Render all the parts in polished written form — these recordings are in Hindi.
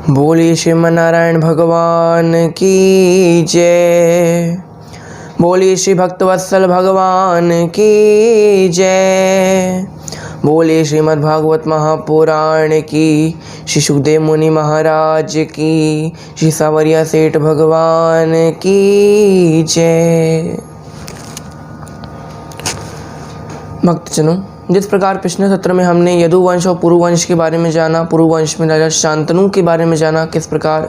बोलिए श्रीमन्नारायण भगवान की जय। बोलिए श्री भक्तवत्सल भगवान की जय। बोलिए श्रीमद् भागवत महापुराण की, श्री सुखदेव मुनि महाराज की, श्री सावरिया सेठ भगवान की जय। भक्तजनों, जिस प्रकार पिछले सत्र में हमने यदुवंश और पुरुवंश के बारे में जाना, पुरुवंश में राजा शांतनु के बारे में जाना, किस प्रकार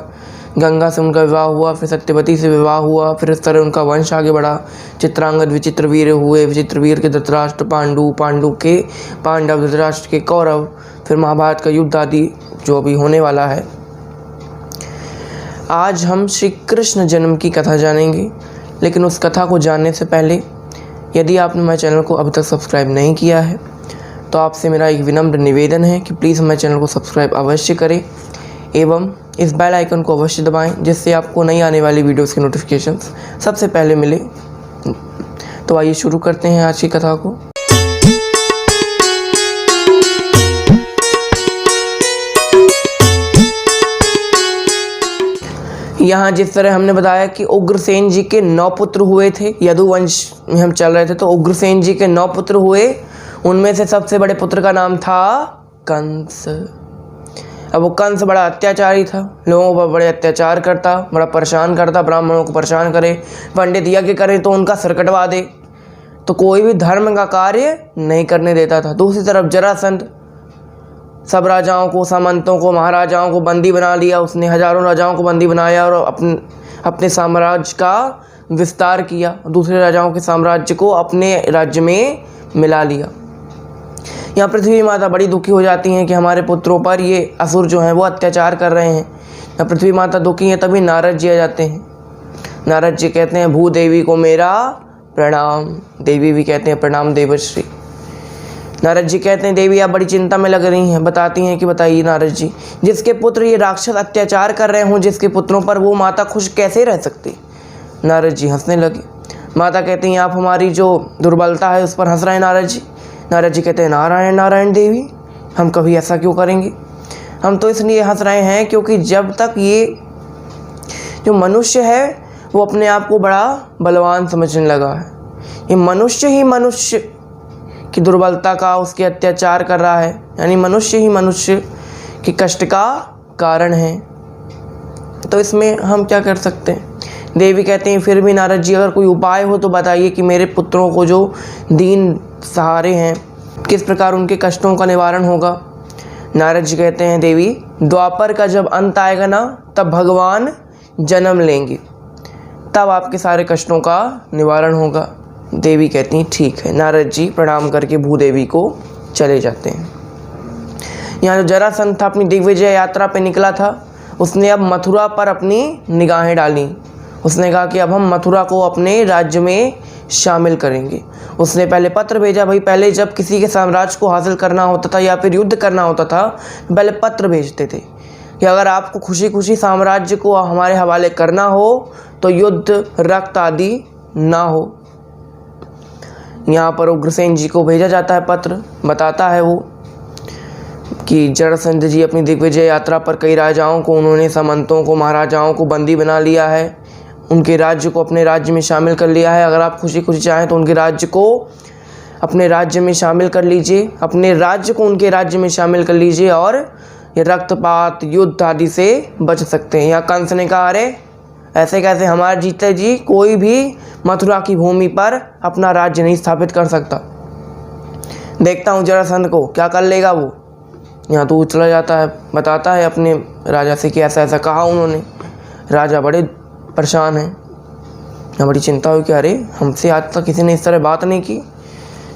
गंगा से उनका विवाह हुआ, फिर सत्यवती से विवाह हुआ, फिर इस तरह उनका वंश आगे बढ़ा, चित्रांगद विचित्रवीर हुए, विचित्रवीर के धृतराष्ट्र पांडु, पांडु के पांडव, धृतराष्ट्र के कौरव, फिर महाभारत का युद्ध आदि जो अभी होने वाला है। आज हम श्री कृष्ण जन्म की कथा जानेंगे, लेकिन उस कथा को जानने से पहले यदि आपने हमारे चैनल को अभी तक सब्सक्राइब नहीं किया है तो आपसे मेरा एक विनम्र निवेदन है कि प्लीज़ हमारे चैनल को सब्सक्राइब अवश्य करें एवं इस बेल आइकन को अवश्य दबाएं, जिससे आपको नई आने वाली वीडियोस की नोटिफिकेशंस सबसे पहले मिले। तो आइए शुरू करते हैं आज की कथा को। यहाँ जिस तरह हमने बताया कि उग्रसेन जी के 9 पुत्र हुए थे, यदुवंश में हम चल रहे थे, तो उग्रसेन जी के 9 पुत्र हुए। उनमें से सबसे बड़े पुत्र का नाम था कंस। अब वो कंस बड़ा अत्याचारी था, लोगों पर बड़े अत्याचार करता, बड़ा परेशान करता, ब्राह्मणों को परेशान करे, पंडित यज्ञ करे तो उनका सिर कटवा दे, तो कोई भी धर्म का कार्य नहीं करने देता था। दूसरी तरफ जरासंध सब राजाओं को, सामंतों को, महाराजाओं को बंदी बना लिया। उसने हजारों राजाओं को बंदी बनाया और अपने साम्राज्य का विस्तार किया, दूसरे राजाओं के साम्राज्य को अपने राज्य में मिला लिया। यहाँ पृथ्वी माता बड़ी दुखी हो जाती हैं कि हमारे पुत्रों पर ये असुर जो हैं वो अत्याचार कर रहे हैं। यहाँ पृथ्वी माता दुखी हैं, तभी नारद जी आ जाते हैं। नारद जी कहते हैं भूदेवी को मेरा प्रणाम। देवी भी कहते हैं प्रणाम देवश्री। नारद जी कहते हैं देवी आप बड़ी चिंता में लग रही हैं। बताती हैं कि बताइए नारद जी, जिसके पुत्र ये राक्षस अत्याचार कर रहे हों, जिसके पुत्रों पर, वो माता खुश कैसे रह सकती। नारद जी हंसने लगे। माता कहती हैं आप हमारी जो दुर्बलता है उस पर हंस रहे हैं नारद जी। नारद जी कहते हैं नारायण नारायण देवी, हम कभी ऐसा क्यों करेंगे। हम तो इसलिए हंस रहे हैं क्योंकि जब तक ये जो मनुष्य है वो अपने आप को बड़ा बलवान समझने लगा है, ये मनुष्य ही मनुष्य की दुर्बलता का, उसके अत्याचार कर रहा है, यानी मनुष्य ही मनुष्य के कष्ट का कारण है, तो इसमें हम क्या कर सकते हैं। देवी कहते हैं फिर भी नारद जी अगर कोई उपाय हो तो बताइए कि मेरे पुत्रों को जो दीन सहारे हैं, किस प्रकार उनके कष्टों का निवारण होगा। नारद जी कहते हैं देवी द्वापर का जब अंत आएगा ना, तब भगवान जन्म लेंगे, तब आपके सारे कष्टों का निवारण होगा। देवी कहती हैं ठीक है। नारद जी प्रणाम करके भूदेवी को चले जाते हैं। यहाँ जो जरासंध था अपनी दिग्विजय यात्रा पे निकला था, उसने अब मथुरा पर अपनी निगाहें डाली। उसने कहा कि अब हम मथुरा को अपने राज्य में शामिल करेंगे। उसने पहले पत्र भेजा। भाई पहले जब किसी के साम्राज्य को हासिल करना होता था या फिर युद्ध करना होता था, पहले पत्र भेजते थे कि अगर आपको खुशी खुशी साम्राज्य को हमारे हवाले करना हो तो युद्ध रक्त आदि ना हो। यहाँ पर उग्रसेन जी को भेजा जाता है पत्र। बताता है वो कि जरासंध जी अपनी दिग्विजय यात्रा पर कई राजाओं को, उन्होंने सामंतों को, महाराजाओं को बंदी बना लिया है, उनके राज्य को अपने राज्य में शामिल कर लिया है। अगर आप खुशी खुशी चाहें तो उनके राज्य को अपने राज्य में शामिल कर लीजिए, अपने राज्य को उनके राज्य में शामिल कर लीजिए और ये रक्तपात, युद्ध आदि से बच सकते हैं। यहाँ कंस ने कहा अरे ऐसे कैसे, हमारे जीते जी कोई भी मथुरा की भूमि पर अपना राज्य नहीं स्थापित कर सकता। देखता हूँ जरासंध को क्या कर लेगा वो। यहाँ तो चला जाता है, बताता है अपने राजा से कि ऐसा ऐसा कहा उन्होंने। राजा बड़े परेशान हैं, यहाँ बड़ी चिंता हुई कि अरे हमसे आज तक किसी ने इस तरह बात नहीं की।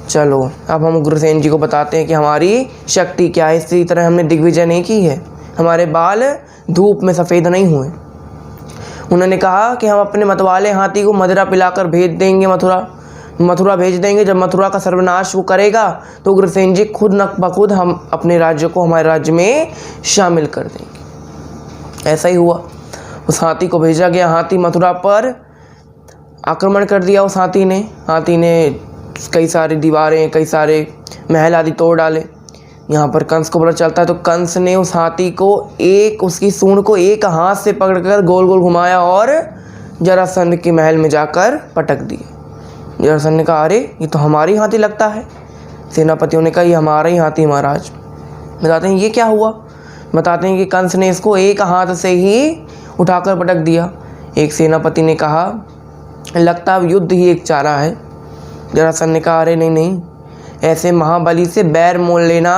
चलो अब हम उग्रसेन जी को बताते हैं कि हमारी शक्ति क्या है। इसी तरह हमने दिग्विजय नहीं की है, हमारे बाल धूप में सफ़ेद नहीं हुए। उन्होंने कहा कि हम अपने मतवाले हाथी को मदिरा पिलाकर भेज देंगे, मथुरा भेज देंगे। जब मथुरा का सर्वनाश वो करेगा तो उग्रसेन जी खुद न बखुद हम अपने राज्य को हमारे राज्य में शामिल कर देंगे। ऐसा ही हुआ। उस हाथी को भेजा गया। हाथी मथुरा पर आक्रमण कर दिया। उस हाथी ने कई सारी दीवारें, कई सारे महल आदि तोड़ डाले। यहाँ पर कंस को पता चलता है तो कंस ने उस हाथी को उसकी सूंड को एक हाथ से पकड़कर गोल गोल घुमाया और जरासंध के महल में जाकर पटक दिए। जरासंध ने कहा, अरे ये तो हमारी हाथी लगता है। सेनापतियों ने कहा, ये हमारा ही हाथी महाराज। बताते हैं ये क्या हुआ। बताते हैं कि कंस ने इसको एक हाथ से ही उठाकर पटक दिया। एक सेनापति ने कहा, लगता अब युद्ध ही एक चारा है। जरासंध ने कहा, अरे नहीं, ऐसे महाबली से बैर मोल लेना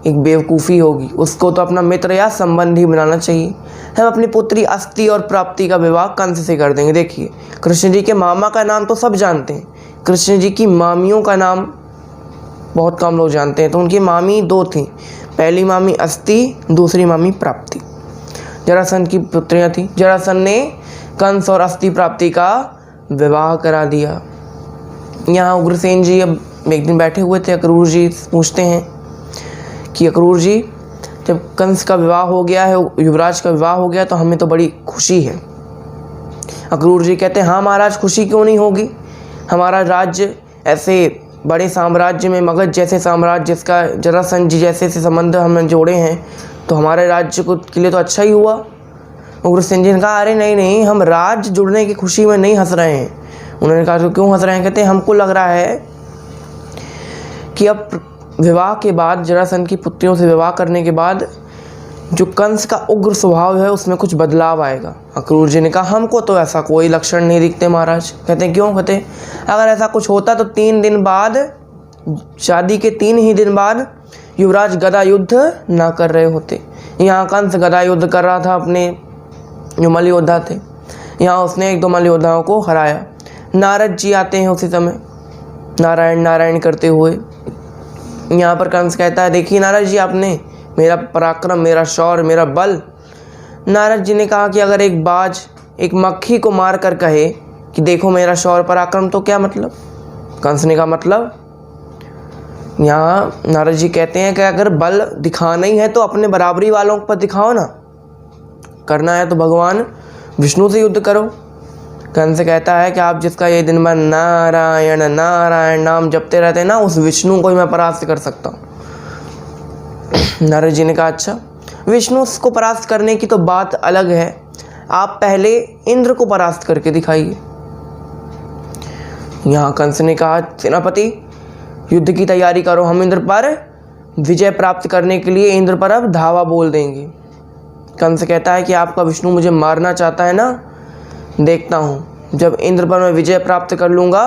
एक बेवकूफ़ी होगी। उसको तो अपना मित्र या संबंधी बनाना चाहिए। हम अपनी पुत्री अस्ति और प्राप्ति का विवाह कंस से कर देंगे। देखिए, कृष्ण जी के मामा का नाम तो सब जानते हैं, कृष्ण जी की मामियों का नाम बहुत कम लोग जानते हैं। तो उनकी मामी 2 थीं, पहली मामी अस्ति, दूसरी मामी प्राप्ति। जरासंध की पुत्रियां थीं। जरासंध ने कंस और अस्ति प्राप्ति का विवाह करा दिया। यहाँ उग्रसेन जी अब एक दिन बैठे हुए थे। अक्रूर जी पूछते हैं कि अक्रूर जी, जब कंस का विवाह हो गया है, युवराज का विवाह हो गया, तो हमें तो बड़ी खुशी है। अक्रूर जी कहते हैं, हाँ महाराज, खुशी क्यों नहीं होगी। हमारा राज्य ऐसे बड़े साम्राज्य में, मगध जैसे साम्राज्य जिसका जरासंध जी जैसे से संबंध हमने जोड़े हैं, तो हमारे राज्य को के लिए तो अच्छा ही हुआ। उग्रसेन जी ने कहा, अरे नहीं, हम राज्य जुड़ने की खुशी में नहीं हंस रहे हैं। उन्होंने कहा, तो क्यों हंस रहे हैं। कहते हैं, हमको लग रहा है कि अब विवाह के बाद, जरासंध की पुत्रियों से विवाह करने के बाद, जो कंस का उग्र स्वभाव है उसमें कुछ बदलाव आएगा। अक्रूर जी ने कहा, हमको तो ऐसा कोई लक्षण नहीं दिखते महाराज। कहते हैं, क्यों। कहते अगर ऐसा कुछ होता तो 3 दिन बाद, शादी के 3 ही दिन बाद युवराज गदा युद्ध ना कर रहे होते। यहाँ कंस गदा युद्ध कर रहा था अपने जो मल्ल योद्धा थे। यहाँ उसने 1-2 मल्ल योद्धाओं को हराया। नारद जी आते हैं उसी समय, नारायण नारायण करते हुए। यहाँ पर कंस कहता है, देखिए नारद जी, आपने मेरा पराक्रम, मेरा शौर्य, मेरा बल। नारद जी ने कहा कि अगर एक बाज एक मक्खी को मार कर कहे कि देखो मेरा शौर्य पराक्रम, तो क्या मतलब। कंस ने कहा, मतलब। यहाँ नारद जी कहते हैं कि अगर बल दिखाना ही है तो अपने बराबरी वालों पर दिखाओ ना, करना है तो भगवान विष्णु से युद्ध करो। कंस कहता है कि आप जिसका ये दिन भर नारायण नारायण नाम जपते रहते हैं ना, उस विष्णु को ही मैं परास्त कर सकता हूँ। नारद जी ने कहा, अच्छा, विष्णु को परास्त करने की तो बात अलग है, आप पहले इंद्र को परास्त करके दिखाइए। यहाँ कंस ने कहा, सेनापति युद्ध की तैयारी करो, हम इंद्र पर विजय प्राप्त करने के लिए इंद्र पर अब धावा बोल देंगे। कंस कहता है कि आपका विष्णु मुझे मारना चाहता है ना, देखता हूँ, जब इंद्र पर मैं विजय प्राप्त कर लूँगा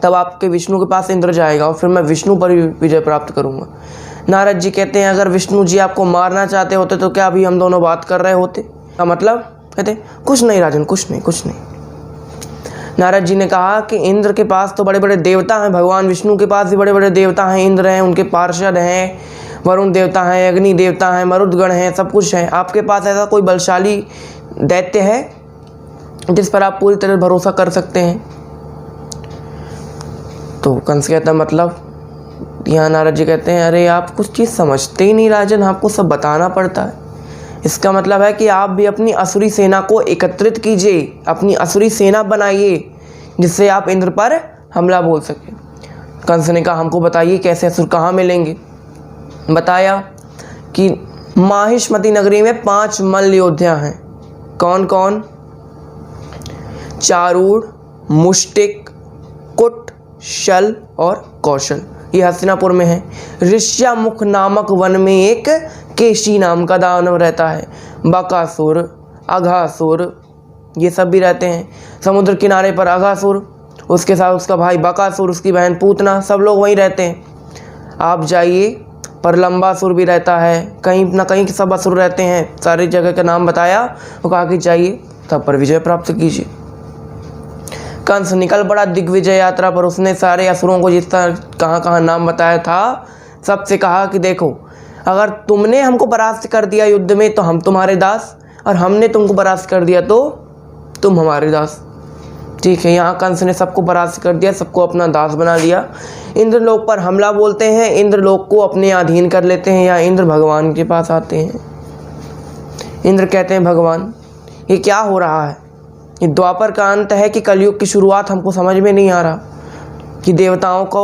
तब आपके विष्णु के पास इंद्र जाएगा और फिर मैं विष्णु पर भी विजय प्राप्त करूँगा। नारद जी कहते हैं, अगर विष्णु जी आपको मारना चाहते होते तो क्या अभी हम दोनों बात कर रहे होते। क्या मतलब। कहते कुछ नहीं राजन, कुछ नहीं। नारद जी ने कहा कि इंद्र के पास तो बड़े बड़े देवता हैं, भगवान विष्णु के पास भी बड़े बड़े देवता हैं, इंद्र हैं, उनके पार्षद हैं, वरुण देवता हैं, अग्नि देवता हैं, मरुदगण हैं, सब कुछ है। आपके पास ऐसा कोई बलशाली दैत्य है जिस पर आप पूरी तरह भरोसा कर सकते हैं। तो कंस कहता है, मतलब। यहाँ नारद जी कहते हैं, अरे आप कुछ चीज़ समझते ही नहीं राजन, आपको सब बताना पड़ता है। इसका मतलब है कि आप भी अपनी असुरी सेना को एकत्रित कीजिए, अपनी असुरी सेना बनाइए, जिससे आप इंद्र पर हमला बोल सकें। कंस ने कहा, हमको बताइए कैसे असुर कहाँ मिलेंगे। बताया कि माहिष्मती नगरी में 5 मल्ल योद्धा हैं। कौन कौन। चारूढ़, मुष्टिक, कुट, शल और कौशल। ये हस्तिनापुर में है। ऋष्यामुख नामक वन में एक केशी नाम का दानव रहता है। बकासुर, अघासुर, ये सब भी रहते हैं। समुद्र किनारे पर अघासुर, उसके साथ उसका भाई बकासुर, उसकी बहन पूतना, सब लोग वहीं रहते हैं। आप जाइए, पर लंबासुर भी रहता है, कहीं ना कहीं सब असुर रहते हैं। सारी जगह का नाम बताया और कहा कि जाइए, तब पर विजय प्राप्त कीजिए। कंस निकल पड़ा दिग्विजय यात्रा पर। उसने सारे असुरों को जिस तरह कहाँ कहाँ नाम बताया था, सबसे कहा कि देखो, अगर तुमने हमको परास्त कर दिया युद्ध में तो हम तुम्हारे दास, और हमने तुमको परास्त कर दिया तो तुम हमारे दास। ठीक है, यहाँ कंस ने सबको परास्त कर दिया, सबको अपना दास बना लिया। इंद्रलोक पर हमला बोलते हैं, इंद्रलोक को अपने अधीन कर लेते हैं, या इंद्र भगवान के पास आते हैं। इंद्र कहते हैं, भगवान ये क्या हो रहा है। ये द्वापर का अंत है कि कलयुग की शुरुआत, हमको समझ में नहीं आ रहा कि देवताओं को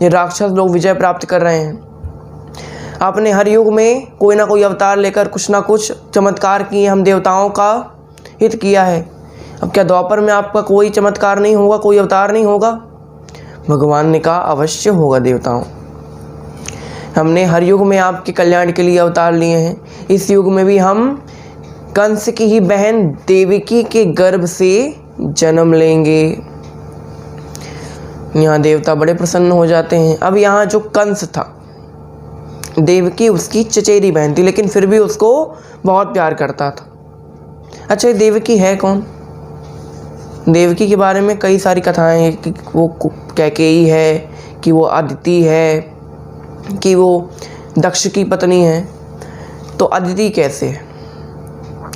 ये राक्षस लोग विजय प्राप्त कर रहे हैं। आपने हर युग में कोई ना कोई अवतार लेकर कुछ ना कुछ चमत्कार किए, हम देवताओं का हित किया है। अब क्या द्वापर में आपका कोई चमत्कार नहीं होगा, कोई अवतार नहीं होगा? भगवान ने कहा अवश्य होगा देवताओं, हमने हर युग में आपके कल्याण के लिए अवतार लिए हैं। इस युग में भी हम कंस की ही बहन देवकी के गर्भ से जन्म लेंगे। यहाँ देवता बड़े प्रसन्न हो जाते हैं। अब यहाँ जो कंस था, देवकी उसकी चचेरी बहन थी, लेकिन फिर भी उसको बहुत प्यार करता था। अच्छा, ये देवकी है कौन? देवकी के बारे में कई सारी कथाएं हैं कि वो कैकेयी है, कि वो अदिति है, कि वो दक्ष की पत्नी है। तो अदिति कैसे है?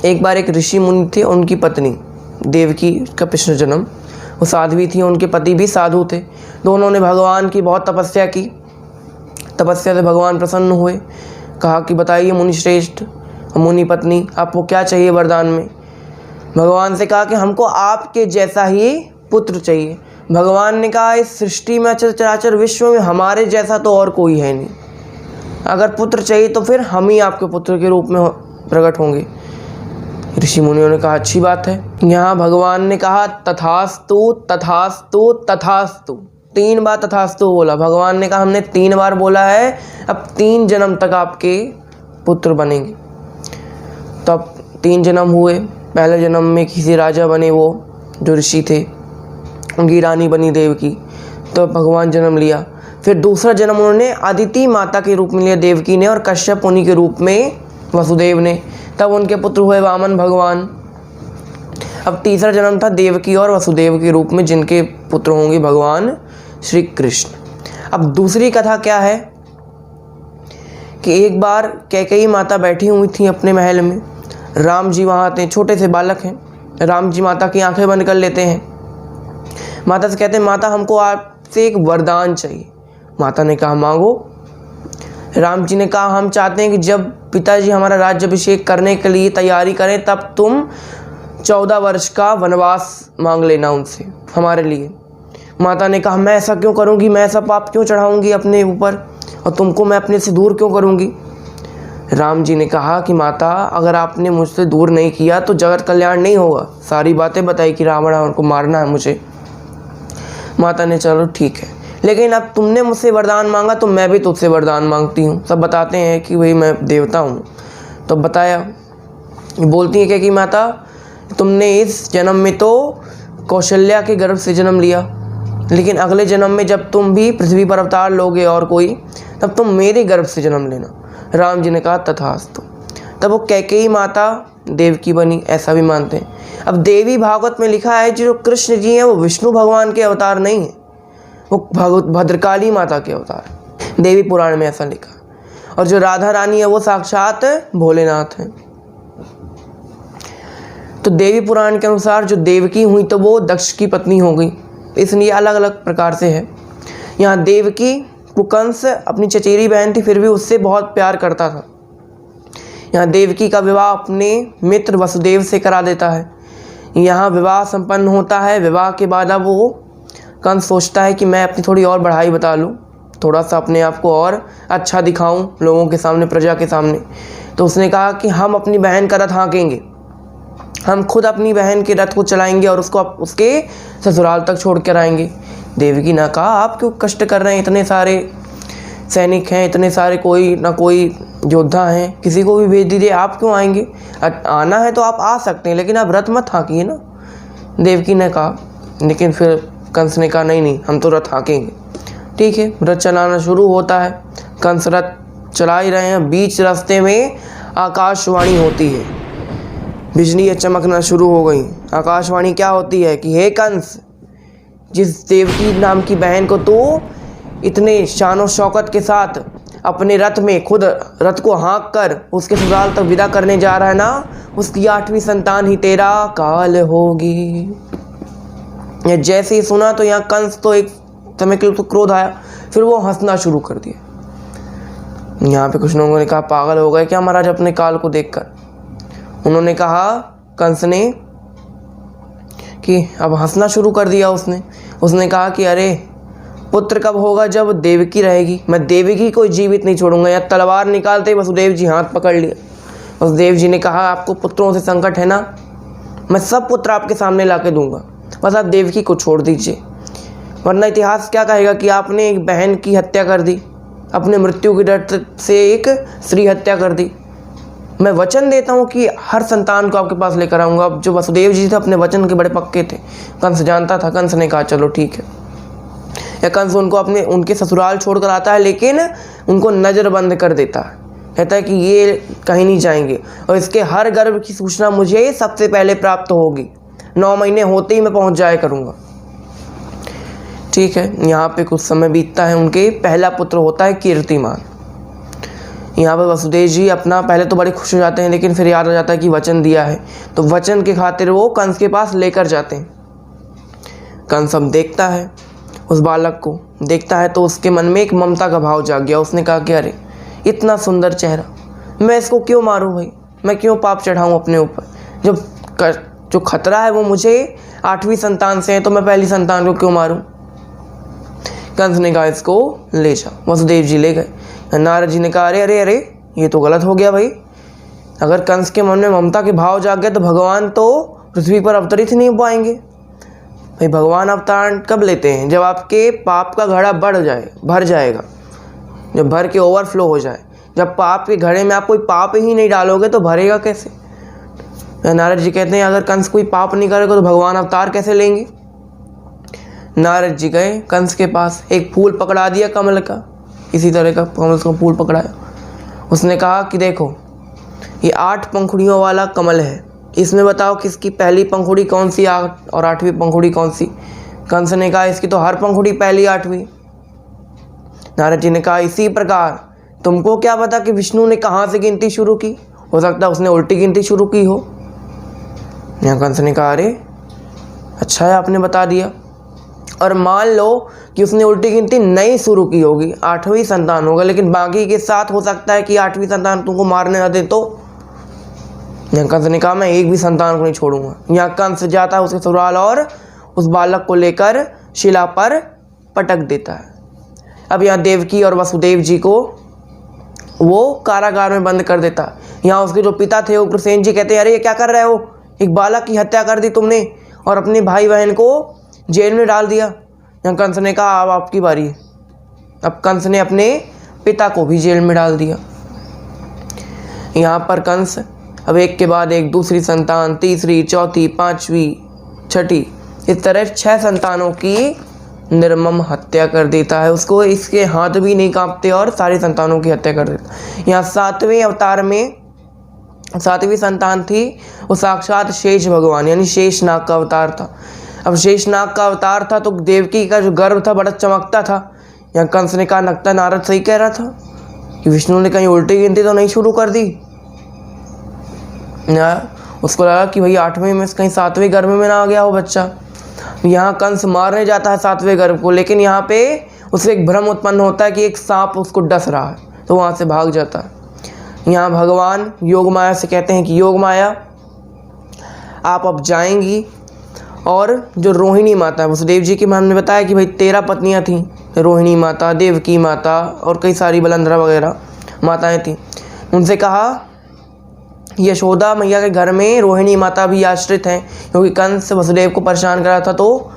एक बार एक ऋषि मुनि थे, उनकी पत्नी देवकी का पिछले जन्म वो साध्वी थी, उनके पति भी साधु थे। दोनों ने भगवान की बहुत तपस्या की। तपस्या से भगवान प्रसन्न हुए। कहा कि बताइए मुनि श्रेष्ठ, मुनि पत्नी, आपको क्या चाहिए वरदान में? भगवान से कहा कि हमको आपके जैसा ही पुत्र चाहिए। भगवान ने कहा इस सृष्टि में, अचर चराचर विश्व में हमारे जैसा तो और कोई है नहीं। अगर पुत्र चाहिए तो फिर हम ही आपके पुत्र के रूप में प्रकट होंगे। ऋषि मुनियों ने कहा अच्छी बात है। यहाँ भगवान ने कहा तथास्तु तथास्तु तथास्तु, 3 बार तथास्तु बोला। भगवान ने कहा हमने 3 बार बोला है, अब 3 जन्म तक आपके पुत्र बनेंगे। तो अब 3 जन्म हुए। पहले जन्म में किसी राजा बने, वो जो ऋषि थे, उनकी रानी बनी देवकी, तो भगवान जन्म लिया। फिर दूसरा जन्म उन्होंने अदिति माता के रूप में लिया देवकी ने, और कश्यप मुनि के रूप में वसुदेव ने। तब उनके पुत्र हुए वामन भगवान। अब तीसरा जन्म था देवकी और वसुदेव के रूप में, जिनके पुत्र होंगे भगवान श्री कृष्ण। अब दूसरी कथा क्या है कि एक बार कैकेयी माता बैठी हुई थी अपने महल में। राम जी वहाँ आते हैं, छोटे से बालक हैं। राम जी माता की आंखें बंद कर लेते हैं। माता से कहते हैं माता हमको आपसे एक वरदान चाहिए। माता ने कहा मांगो। राम जी ने कहा हम चाहते हैं कि जब पिताजी हमारा राज्याभिषेक करने के लिए तैयारी करें तब तुम 14 वर्ष का वनवास मांग लेना उनसे हमारे लिए। माता ने कहा मैं ऐसा क्यों करूँगी, मैं ऐसा पाप क्यों चढ़ाऊँगी अपने ऊपर, और तुमको मैं अपने से दूर क्यों करूँगी? राम जी ने कहा कि माता अगर आपने मुझसे दूर नहीं किया तो जगत कल्याण नहीं होगा। सारी बातें बताई कि रावण को मारना है मुझे। माता ने चलो ठीक है, लेकिन अब तुमने मुझसे वरदान मांगा तो मैं भी तुझसे वरदान मांगती हूँ। सब बताते हैं कि भाई मैं देवता हूँ। तो बताया, बोलती है कि माता तुमने इस जन्म में तो कौशल्या के गर्भ से जन्म लिया, लेकिन अगले जन्म में जब तुम भी पृथ्वी पर अवतार लोगे और कोई, तब तुम मेरे गर्भ से जन्म लेना। राम जी ने कहा तथास्तु। तब वो कैकेयी माता देवकी बनी, ऐसा भी मानते हैं। अब देवी भागवत में लिखा है जो कृष्ण जी हैं वो विष्णु भगवान के अवतार नहीं है, वो भद्रकाली माता के अवतार। देवी पुराण में ऐसा लिखा। और जो राधा रानी है वो साक्षात भोलेनाथ हैं। तो देवी पुराण के अनुसार जो देवकी हुई तो वो दक्ष की पत्नी हो गई, इसलिए अलग अलग प्रकार से है। यहाँ देवकी को कंस अपनी चचेरी बहन थी, फिर भी उससे बहुत प्यार करता था। यहाँ देवकी का विवाह अपने मित्र वसुदेव से करा देता है। यहाँ विवाह संपन्न होता है। विवाह के बाद अब वो कंस सोचता है कि मैं अपनी थोड़ी और बढ़ाई बता लूँ, थोड़ा सा अपने आप को और अच्छा दिखाऊं लोगों के सामने, प्रजा के सामने। तो उसने कहा कि हम अपनी बहन का रथ हाँकेंगे, हम खुद अपनी बहन के रथ को चलाएंगे और उसको उसके ससुराल तक छोड़ कर आएंगे। देवकी ने कहा आप क्यों कष्ट कर रहे हैं, इतने सारे सैनिक हैं, इतने सारे कोई ना कोई योद्धा हैं, किसी को भी भेज दीजिए, आप क्यों आएंगे? आना है तो आप आ सकते हैं, लेकिन आप रथ मत हाँकिए ना। देवकी ने कहा, लेकिन फिर कंस ने कहा नहीं नहीं हम तो रथ हाँकेंगे। ठीक है, रथ चलाना शुरू होता है। कंस रथ चला ही रहे हैं, बीच रास्ते में आकाशवाणी होती है, बिजलियाँ चमकना शुरू हो गई। आकाशवाणी क्या होती है कि हे कंस, जिस देवकी नाम की बहन को तो इतने शान शौकत के साथ अपने रथ में खुद रथ को हाँक कर उसके ससुराल तक विदा करने जा रहा है ना, उसकी 8वीं संतान ही तेरा काल होगी। जैसे ही सुना तो यहाँ कंस तो एक समय के लिए तो क्रोध आया, फिर वो हंसना शुरू कर दिया। यहाँ पे कुछ लोगों ने कहा पागल हो गए क्या महाराज अपने काल को देखकर। उन्होंने कहा, कंस ने कि अब हंसना शुरू कर दिया। उसने कहा कि अरे पुत्र कब होगा? जब देवकी रहेगी। मैं देवकी को जीवित नहीं छोड़ूंगा। या तलवार निकालते ही वसुदेव जी हाथ पकड़ लिया। वसुदेव जी ने कहा, आपको पुत्रों से संकट है ना, मैं सब पुत्र आपके सामने ला के दूंगा, बस आप देवकी को छोड़ दीजिए, वरना इतिहास क्या कहेगा कि आपने एक बहन की हत्या कर दी, अपने मृत्यु के डर से एक स्त्री हत्या कर दी। मैं वचन देता हूँ कि हर संतान को आपके पास लेकर आऊँगा। अब जो वसुदेव जी थे अपने वचन के बड़े पक्के थे। कंस जानता था। कंस ने कहा चलो ठीक है। या कंस उनको उनके ससुराल छोड़कर आता है, लेकिन उनको नज़रबंद कर देता है। कहता है कि ये कहीं नहीं जाएंगे और इसके हर गर्भ की सूचना मुझे सबसे पहले प्राप्त होगी। 9 महीने होते ही मैं पहुँच जाया करूँगा। ठीक है। यहाँ पे कुछ समय बीतता है। उनके पहला पुत्र होता है कीर्तिमान। यहाँ पर वसुदेव जी अपना पहले तो बड़े खुश हो जाते हैं, लेकिन फिर याद आ जाता है कि वचन दिया है, तो वचन के खातिर वो कंस के पास लेकर जाते हैं। कंस अब देखता है उस बालक को, देखता है तो उसके मन में एक ममता का भाव जाग गया। उसने कहा कि अरे इतना सुंदर चेहरा, मैं इसको क्यों मारूं भाई, मैं क्यों पाप चढ़ाऊं अपने ऊपर। जो खतरा है वो मुझे 8वीं संतान से है, तो मैं पहली संतान को क्यों मारूं। कंस ने कहा इसको ले जाओ। वसुदेव जी ले गए। नारद जी ने कहा अरे अरे अरे ये तो गलत हो गया भाई। अगर कंस के मन में ममता के भाव जाग गए तो भगवान तो पृथ्वी पर अवतरित नहीं हो पाएंगे। भाई भगवान अवतार कब लेते हैं? जब आपके पाप का घड़ा भर जाएगा, जब भर के ओवरफ्लो हो जाए। जब पाप के घड़े में आप कोई पाप ही नहीं डालोगे तो भरेगा कैसे? नारद जी कहते हैं अगर कंस कोई पाप नहीं करेगा तो भगवान अवतार कैसे लेंगे। नारद जी गए कंस के पास, एक फूल पकड़ा दिया कमल का, इसी तरह का कमल का फूल पकड़ाया। उसने कहा कि देखो ये 8 पंखुड़ियों वाला कमल है, इसमें बताओ किसकी पहली पंखुड़ी कौन सी और 8वीं पंखुड़ी कौन सी। कंस ने कहा इसकी तो हर पंखुड़ी पहली 8वीं। नारद जी ने कहा इसी प्रकार तुमको क्या पता कि विष्णु ने कहाँ से गिनती शुरू की, हो सकता है उसने उल्टी गिनती शुरू की हो। यहाँ कंस ने कहा अरे अच्छा है आपने बता दिया। और मान लो कि उसने उल्टी गिनती नहीं शुरू की होगी, 8वीं संतान होगा, लेकिन बाकी के साथ हो सकता है कि 8वीं संतान तुमको मारने ना दे, तो यहाँ कंस ने कहा मैं एक भी संतान को नहीं छोड़ूंगा। यहाँ कंस जाता है उसके ससुराल और उस बालक को लेकर शिला पर पटक देता है। अब यहाँ देवकी और वसुदेव जी को वो कारागार में बंद कर देता है। यहाँ उसके जो पिता थे उग्रसेन जी कहते हैं अरे ये क्या कर रहे हो, एक बालक की हत्या कर दी तुमने और अपने भाई बहन को जेल में डाल दिया। यहाँ कंस ने कहा अब आपकी बारी है। अब कंस ने अपने पिता को भी जेल में डाल दिया। यहाँ पर कंस अब एक के बाद एक दूसरी संतान, तीसरी, चौथी, 5वीं, 6ठी, इस तरह 6 संतानों की निर्मम हत्या कर देता है। उसको इसके हाथ भी नहीं कांपते और सारी संतानों की हत्या कर देता है। यहाँ 7वें अवतार में 7वीं संतान थी, वो साक्षात शेष भगवान यानी शेषनाग का अवतार था। अब शेषनाग का अवतार था तो देवकी का जो गर्भ था बड़ा चमकता था। यहाँ कंस ने कहा लगता नारद सही कह रहा था कि विष्णु ने कहीं उल्टी गिनती तो नहीं शुरू कर दी। उसको लगा कि भाई 8वें में कहीं 7वें गर्भ में ना आ गया हो बच्चा। यहाँ कंस मारने जाता है 7वें गर्भ को, लेकिन यहाँ पे उसे एक भ्रम उत्पन्न होता है कि एक सांप उसको डस रहा है, तो वहाँ से भाग जाता है। यहाँ भगवान योग माया से कहते हैं कि योग माया आप अब जाएंगी और जो रोहिणी माता है, वसुदेव जी के हमने बताया कि भाई 13 पत्नियां थीं, रोहिणी माता, देवकी माता और कई सारी बलंधरा वगैरह माताएं थीं। उनसे कहा यशोदा मैया के घर में रोहिणी माता भी आश्रित हैं, क्योंकि कंस वसुदेव को परेशान करा था तो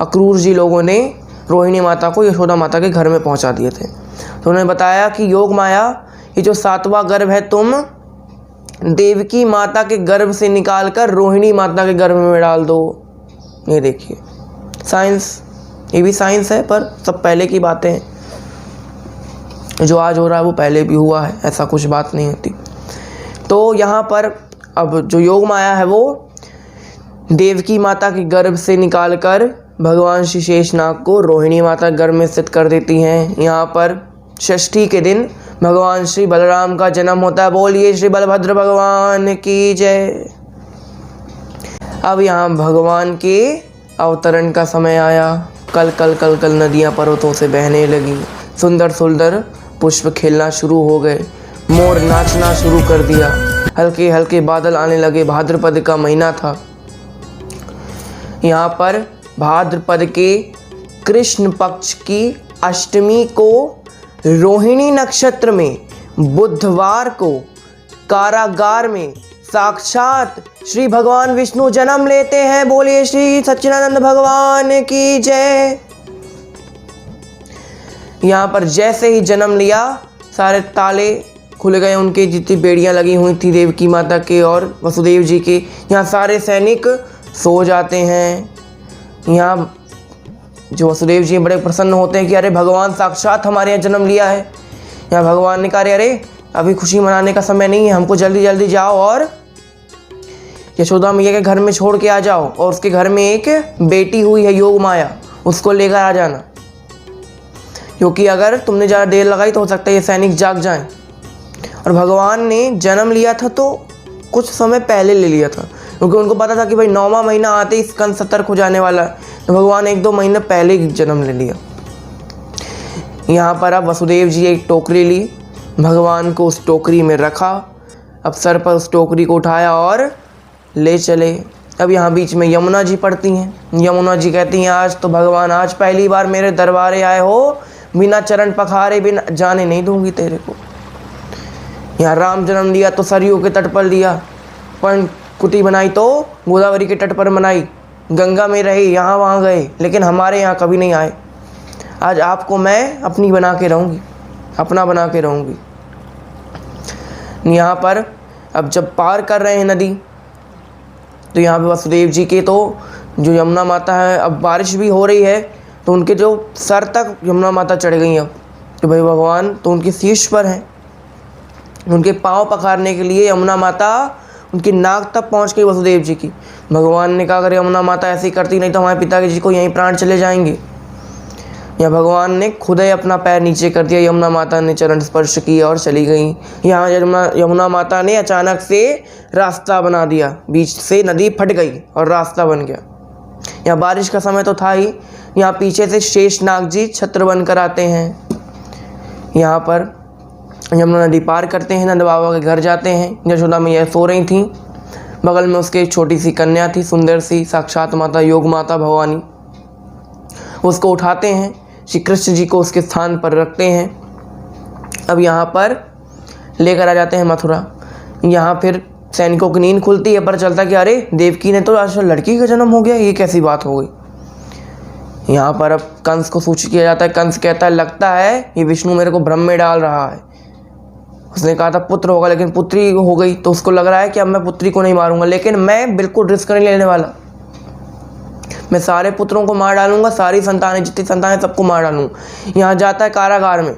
अक्रूर जी लोगों ने रोहिणी माता को यशोदा माता के घर में पहुंचा दिए थे। तो उन्होंने बताया कि योग माया ये जो 7वां गर्भ है तुम देवकी माता के गर्भ से निकाल कर रोहिणी माता के गर्भ में डाल दो। ये देखिए साइंस, ये भी साइंस है पर सब पहले की बातें हैं। जो आज हो रहा है वो पहले भी हुआ है, ऐसा कुछ बात नहीं होती। तो यहाँ पर अब जो योग माया है वो देवकी माता के गर्भ से निकालकर भगवान श्री शेषनाग को रोहिणी माता गर्भ में स्थित कर देती हैं। यहाँ पर षष्ठी के दिन भगवान श्री बलराम का जन्म होता है। बोलिए श्री बलभद्र भगवान की जय। अब यहाँ भगवान के अवतरण का समय आया। कल कल कल कल नदियाँ पर्वतों से बहने लगी, सुंदर सुंदर पुष्प खिलना शुरू हो गए, मोर नाचना शुरू कर दिया, हल्के हल्के बादल आने लगे। भाद्रपद का महीना था। यहाँ पर भाद्रपद के कृष्ण पक्ष की अष्टमी को रोहिणी नक्षत्र में बुधवार को कारागार में साक्षात श्री भगवान विष्णु जन्म लेते हैं। बोलिए श्री सच्चिदानंद भगवान की जय। यहाँ पर जैसे ही जन्म लिया सारे ताले खुल गए, उनके जितनी बेड़ियाँ लगी हुई थी देवकी माता के और वसुदेव जी के। यहाँ सारे सैनिक सो जाते हैं। यहाँ जो वसुदेव जी बड़े प्रसन्न होते हैं कि अरे भगवान साक्षात हमारे यहाँ जन्म लिया है। यहाँ भगवान ने कहा अरे अभी खुशी मनाने का समय नहीं है, हमको जल्दी जल्दी जाओ और यशोदा मैया के घर में छोड़ के आ जाओ, और उसके घर में एक बेटी हुई है योग माया, उसको लेकर आ जाना, क्योंकि अगर तुमने ज़्यादा देर लगाई तो हो सकता है ये सैनिक जाग जाएं। और भगवान ने जन्म लिया था तो कुछ समय पहले ले लिया था, क्योंकि उनको पता था कि भाई 9वां महीना आते ही कंस सतर्क हो जाने वाला है, तो भगवान 1-2 महीने पहले ही जन्म ले लिया। यहाँ पर अब वसुदेव जी एक टोकरी ली, भगवान को उस टोकरी में रखा, अब सर पर उस टोकरी को उठाया और ले चले। अब यहाँ बीच में यमुना जी पड़ती हैं। यमुना जी कहती हैं आज तो भगवान आज पहली बार मेरे दरबारे आए हो, बिना चरण पखारे बिना जाने नहीं दूंगी तेरे को। यहाँ राम जन्म लिया तो सरयू के तट पर लिया, पर्ण कुटी बनाई तो गोदावरी के तट पर बनाई, गंगा में रहे यहाँ वहाँ गए, लेकिन हमारे यहाँ कभी नहीं आए। आज आपको मैं अपनी बना के रहूँगी, अपना बना के रहूँगी। यहाँ पर अब जब पार कर रहे हैं नदी, तो यहाँ पे वसुदेव जी के तो जो यमुना माता है, अब बारिश भी हो रही है तो उनके जो सर तक यमुना माता चढ़ गई अब, तो भाई भगवान तो उनके शीश पर हैं, उनके पाँव पखारने के लिए यमुना माता उनकी नाक तक पहुँच गई वसुदेव जी की। भगवान ने कहा अगर यमुना माता ऐसी करती नहीं तो हमारे पिताजी को यहीं प्राण चले जाएंगे। या भगवान ने खुद ही अपना पैर नीचे कर दिया, यमुना माता ने चरण स्पर्श किया और चली गई। यहाँ यमुना माता ने अचानक से रास्ता बना दिया, बीच से नदी फट गई और रास्ता बन गया। यहाँ बारिश का समय तो था ही, यहाँ पीछे से शेषनाग जी छत्र बनकर आते हैं। यहाँ पर यमुना नदी पार करते हैं, नंद बाबा के घर जाते हैं। यशोदा मैया सो रही थी, बगल में उसके एक छोटी सी कन्या थी, सुंदर सी, साक्षात माता योग माता भवानी। उसको उठाते हैं, श्री कृष्ण जी को उसके स्थान पर रखते हैं। अब यहाँ पर लेकर आ जाते हैं मथुरा। यहाँ फिर सैनिकों की नींद खुलती है, पर चलता कि अरे देवकी ने तो आज लड़की का जन्म हो गया, ये कैसी बात हो गई। यहाँ पर अब कंस को सूचित किया जाता है। कंस कहता है लगता है ये विष्णु मेरे को भ्रम में डाल रहा है। उसने कहा था पुत्र होगा, लेकिन पुत्री हो गई, तो उसको लग रहा है कि अब मैं पुत्री को नहीं मारूंगा, लेकिन मैं बिल्कुल रिस्क नहीं लेने वाला। मैं सारे पुत्रों को मार डालूंगा, सारी संतानें जितनी संतानें सबको मार डालूंगा। यहाँ जाता है कारागार में।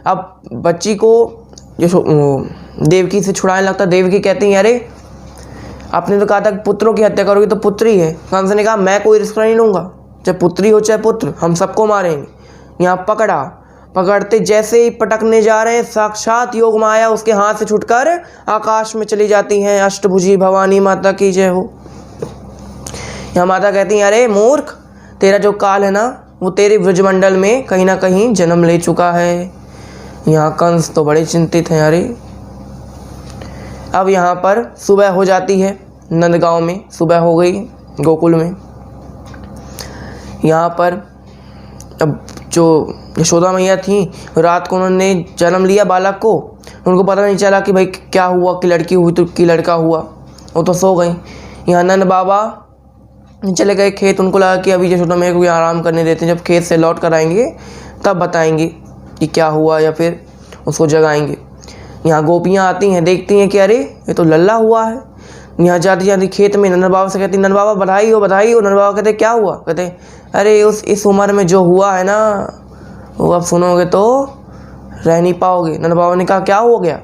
अब बच्ची को देवकी से छुड़ाने लगता। देवकी कहती है अरे आपने तो कहा था कि पुत्रों की हत्या करोगी तो पुत्री है। कंस ने कहा मैं कोई रिस्क नहीं लूँगा, चाहे पुत्री हो चाहे पुत्र, हम सबको मारेंगे। यहाँ पकड़ा, पकड़ते जैसे ही पटकने जा रहे हैं, साक्षात योग माया उसके हाथ से छुटकर आकाश में चली जाती हैं। अष्टभुजी भवानी माता की जय हो। यहाँ माता कहती हैं अरे मूर्ख, तेरा जो काल है ना वो तेरे ब्रजमंडल में कहीं ना कहीं जन्म ले चुका है। यहाँ कंस तो बड़े चिंतित हैं। अरे अब यहाँ पर सुबह हो जाती है, नंदगांव में सुबह हो गई, गोकुल में। यहाँ पर अब जो यशोदा मैया थी, रात को उन्होंने जन्म लिया बालक को, उनको पता नहीं चला कि भाई क्या हुआ, कि लड़की हुई तो कि लड़का हुआ, वो तो सो गई। यहाँ नंद बाबा चले गए खेत, उनको लगा कि अभी यशोदा मैया को आराम करने देते हैं, जब खेत से लौट कर आएंगे तब बताएंगे कि क्या हुआ या फिर उसको जगाएंगे। यहाँ गोपियाँ आती हैं, देखती हैं कि अरे ये तो लल्ला हुआ है। यहाँ जाती जाती खेत में नंद बाबा से कहती नंद बाबा बधाई हो बधाई हो। नंद बाबा कहते क्या हुआ? कहते अरे इस उम्र में जो हुआ है ना वो अब सुनोगे तो रह नहीं पाओगे। नंद बाबा ने कहा क्या हो गया?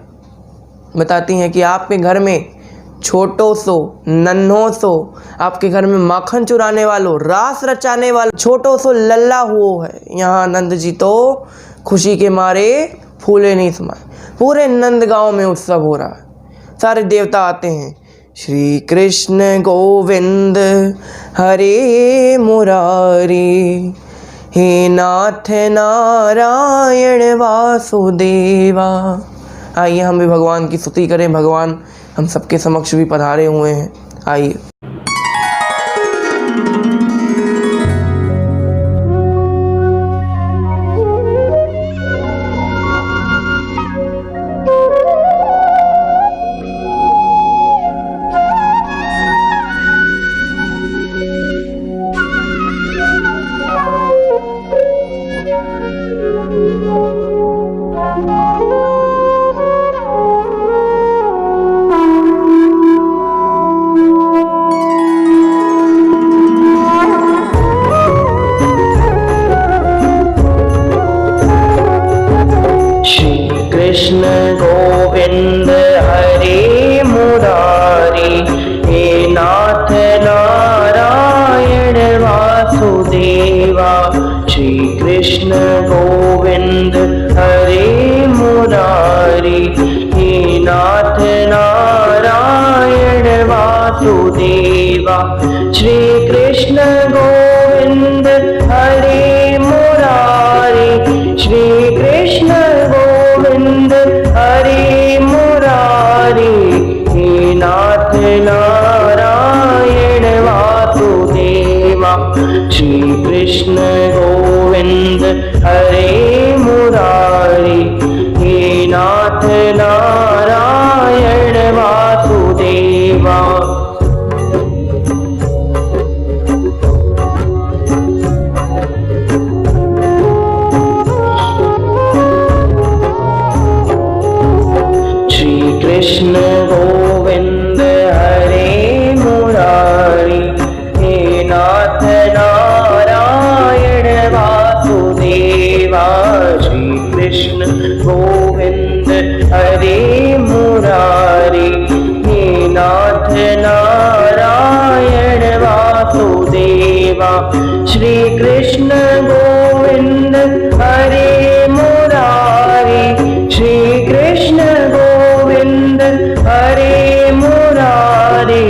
बताती हैं कि आपके घर में छोटो सो नन्हो सो, आपके घर में माखन चुराने वालों, रास रचाने वालों छोटो सो लल्ला हुआ है। यहाँ नंद जी तो खुशी के मारे फूले नहीं समाये। पूरे नंदगांव में उत्सव हो रहा है, सारे देवता आते हैं। श्री कृष्ण गोविंद हरे मुरारी, हे नाथ नारायण वासुदेवा। आइए हम भी भगवान की स्तुति करें। भगवान हम सबके समक्ष भी पधारे हुए हैं। आइए। वासुदेवा। श्री कृष्ण गोविंद हरे मुरारी, श्री कृष्ण गोविंद हरे मुरारी। हे नाथ नारायण वासुदेवा। श्री कृष्ण गोविंद हरे मुरारी। हे नाथ नारायण वासुदेवा। श्री कृष्ण गोविंद हरे मुरारी। हे नाथ नारायण वासुदेवा। श्री कृष्ण गोविंद हरे मुरारी। हे नाथ नारायण वासुदेवा। श्री कृष्ण गोविंद हरे मुरारी। श्री कृष्ण गोविंद हरे मुरारी।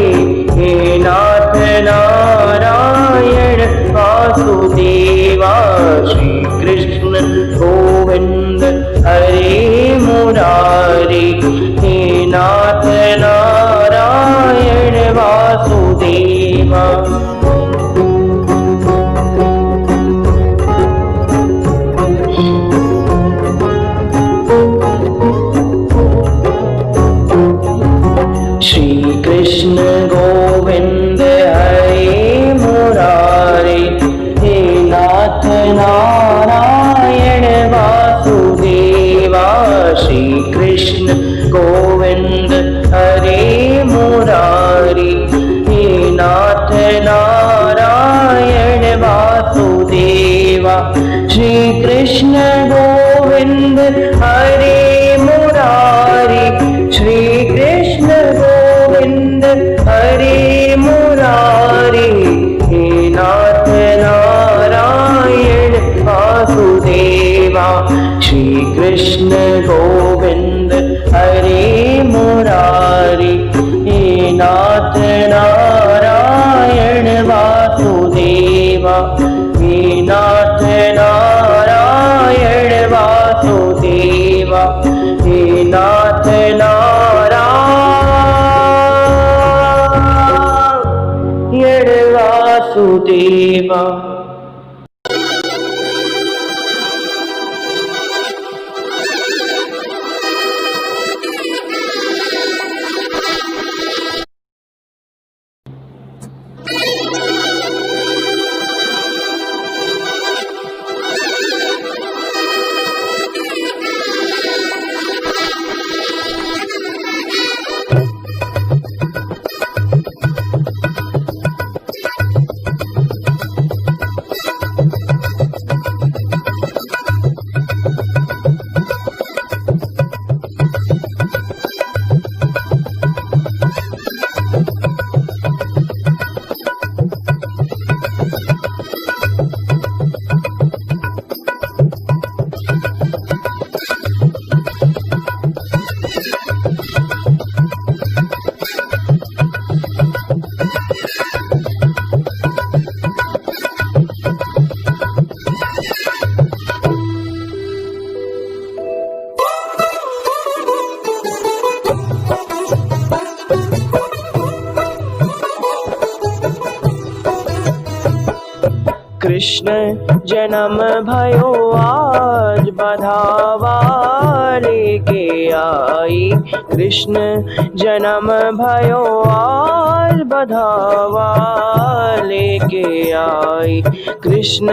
हे नाथ नारायण वासुदेवा। श्री कृष्ण गोविंद हरे मुरारी। हे नाथ नारायण वासुदेवा। श्री कृष्ण गोविंद हरे मुरारी। हे नाथ नारायण वासुदेवा। श्री कृष्ण गोविंद हरे मुरारी। हे नाथ नारायण वासुदेवा। श्री कृष्ण गोविंद हरे मुरारी। श्री कृष्ण गोविंद हरे मुरारी। हे नाथ नारायण वासुदेवा। श्री कृष्ण गोविंद हरे मुरारी। हे नाथ नारायण वासुदेवा। हे नाथ नारायण वासुदेवा। हे नाथ नारायण वासुदेवा। कृष्ण जन्म भयो आज बधावा लेके आई। कृष्ण जन्म भयो आज बधावा लेके आई। कृष्ण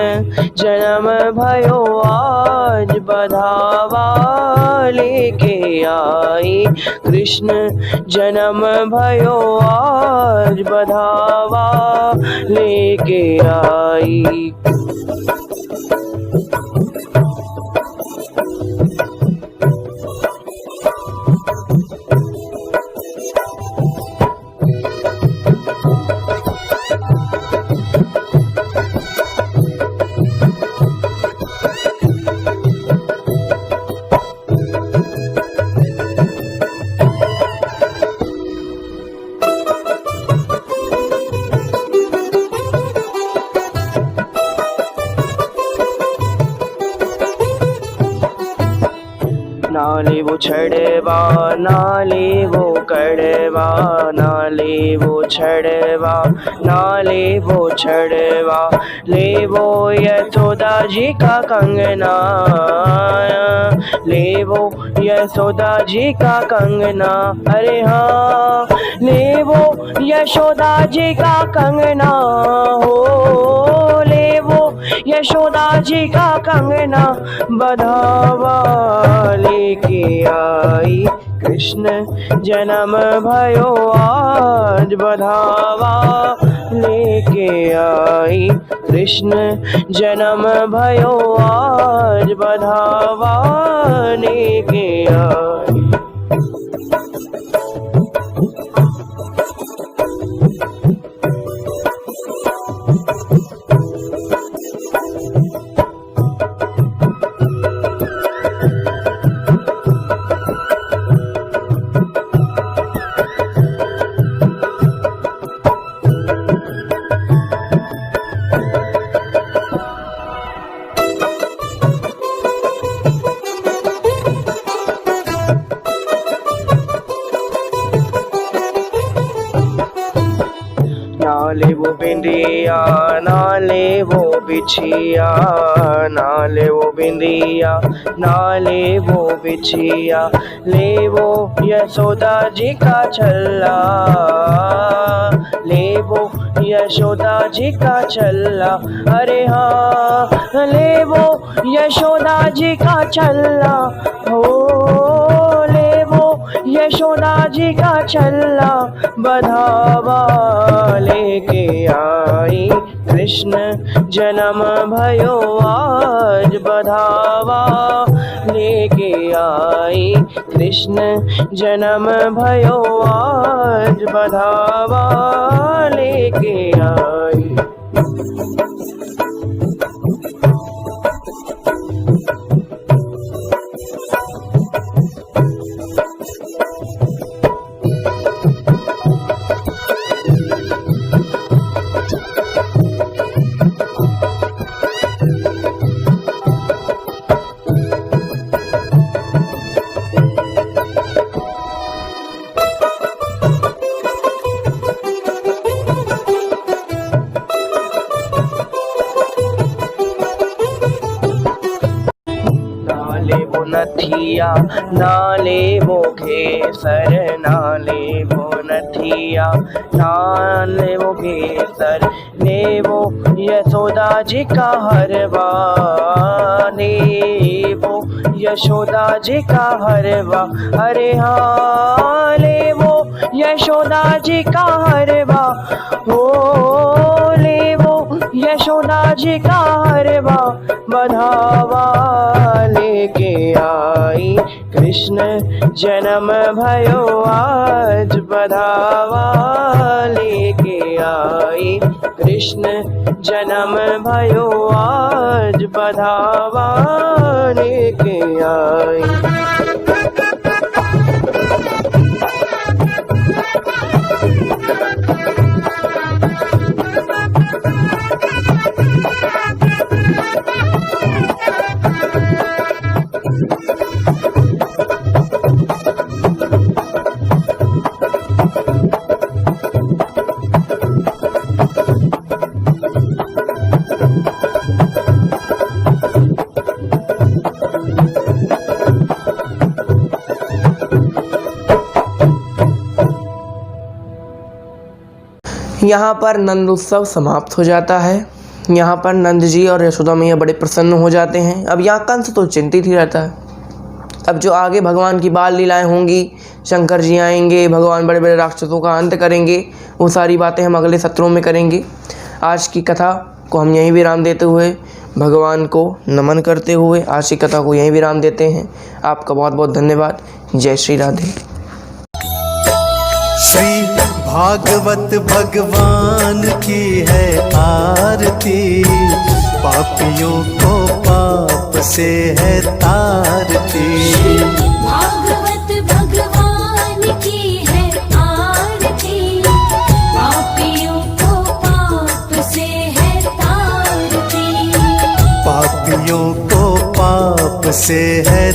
जन्म भयो आज बधावा लेके आई। कृष्ण जन्म भयो आज बधावा लेके आई। लेबो छड़वा ना लेबो कड़वा, ना लेबो छड़वा ना लेबो छड़वा, लेबो यशोदा जी का कंगना, लेबो यशोदा जी का कंगना। अरे हाँ लेबो यशोदा जी का कंगना हो, लेबो यशोदा जी का कंगना, बधावा लेके आई कृष्ण जन्म भयो आज, बधावा लेके आई कृष्ण जन्म भयो आज, बधावा लेके आई। नाले वो बिंदिया नाले वो बिछिया, नाले वो बिंदिया नाले वो बिछिया, ले वो यशोदा जी का छल्ला, ले वो यशोदा जी का छल्ला। अरे हाँ ले वो यशोदा जी का छल्ला हो, ले वो यशोदा जी का छल्ला, बधावा लेके आई कृष्ण जन्म भयो आज, बधावा लेके आई कृष्ण जन्म भयो आज, बधावा लेके आई। नथिया नाले वो घेसर, नाले वो नथिया नाले वो घेसर, ले वो यशोदा जी का हरवा, ले वो यशोदा जी का हरवा। अरे हाँ ले वो यशोदा जी का हरवा हो, ले वो यशोदा जी का हरवा, बधावा लेके आई कृष्ण जन्म भयो आज, बधावा लेके आई कृष्ण जन्म भयो आज, बधावा लेके आई। यहाँ पर नंद उत्सव समाप्त हो जाता है। यहाँ पर नंद जी और यशोदा मैया बड़े प्रसन्न हो जाते हैं। अब यहाँ कंस तो चिंतित ही रहता है। अब जो आगे भगवान की बाल लीलाएं होंगी, शंकर जी आएंगे, भगवान बड़े बड़े राक्षसों का अंत करेंगे, वो सारी बातें हम अगले सत्रों में करेंगे। आज की कथा को हम यहीं विराम देते हुए, भगवान को नमन करते हुए आज की कथा को यहीं विराम देते हैं। आपका बहुत बहुत धन्यवाद। जय श्री राधे। श्री भागवत भगवान की है आरती, पापियों को पाप से है तारती। भागवत भगवान की है आरती, पापियों को पाप से है तारती। पापियों को पाप से है